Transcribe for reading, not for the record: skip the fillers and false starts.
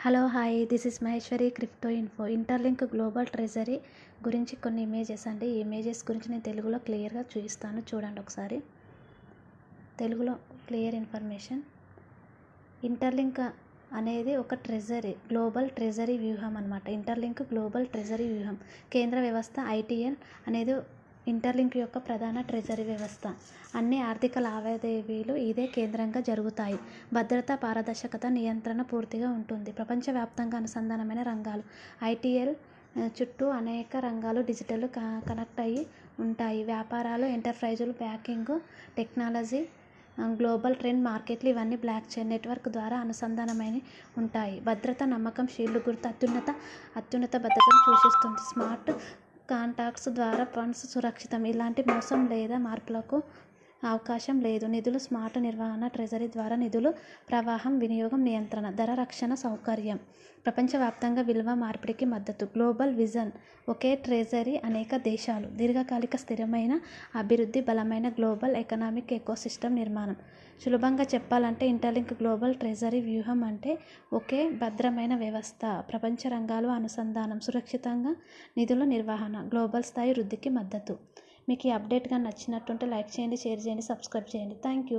Hello hi this is Maheshwari crypto info interlink global treasury గురించి కొన్ని images అండి. ఈ ఇమేజెస్ గురించి నేను తెలుగులో క్లియర్గా చూపిస్తాను, చూడండి ఒకసారి. తెలుగులో క్లియర్ ఇన్ఫర్మేషన్. ఇంటర్లింక్ అనేది ఒక ట్రెజరీ, గ్లోబల్ ట్రెజరీ వ్యూహం అనమాట. ఇంటర్లింక్ గ్లోబల్ ట్రెజరీ వ్యూహం కేంద్ర వ్యవస్థ ఐటీఎల్ అనేది ఇంటర్లింక్ యొక్క ప్రధాన ట్రెజరీ వ్యవస్థ. అన్ని ఆర్థిక లావాదేవీలు ఇదే కేంద్రంగా జరుగుతాయి. భద్రత, పారదర్శకత, నియంత్రణ పూర్తిగా ఉంటుంది. ప్రపంచవ్యాప్తంగా అనుసంధానమైన రంగాలు ఐటీఎల్ చుట్టూ అనేక రంగాలు డిజిటల్ కనెక్ట్ అయ్యి ఉంటాయి. వ్యాపారాలు, ఎంటర్ప్రైజులు, బ్యాంకింగ్, టెక్నాలజీ, గ్లోబల్ ట్రెండ్ మార్కెట్లు ఇవన్నీ బ్లాక్ చైన్ నెట్వర్క్ ద్వారా అనుసంధానమైన ఉంటాయి. భద్రత, నమ్మకం, షీల్డ్ గుర్తు అత్యున్నత భద్రతను సూచిస్తుంది. స్మార్ట్ కాంట్రాక్ట్స్ ద్వారా ఫండ్స్ సురక్షితం, ఇలాంటి మోసం లేదా మార్పులకు అవకాశం లేదు. నిధులు స్మార్ట్ నిర్వహణ, ట్రెజరీ ద్వారా నిధులు ప్రవాహం, వినియోగం, నియంత్రణ, ధర రక్షణ సౌకర్యం, ప్రపంచవ్యాప్తంగా విలువ మార్పిడికి మద్దతు, గ్లోబల్ విజన్, ఒకే ట్రెజరీ, అనేక దేశాలు, దీర్ఘకాలిక స్థిరమైన అభివృద్ధి, బలమైన గ్లోబల్ ఎకనామిక్ ఎకోసిస్టమ్ నిర్మాణం. సులభంగా చెప్పాలంటే ఇంటర్లింక్ గ్లోబల్ ట్రెజరీ వ్యూహం అంటే ఒకే భద్రమైన వ్యవస్థ, ప్రపంచ రంగాలు అనుసంధానం, సురక్షితంగా నిధుల నిర్వహణ, గ్లోబల్ స్థాయి వృద్ధికి మద్దతు. మీకు ఈ అప్డేట్గా నచ్చినట్టుంటే లైక్ చేయండి, షేర్ చేయండి, సబ్స్క్రైబ్ చేయండి. Thank you.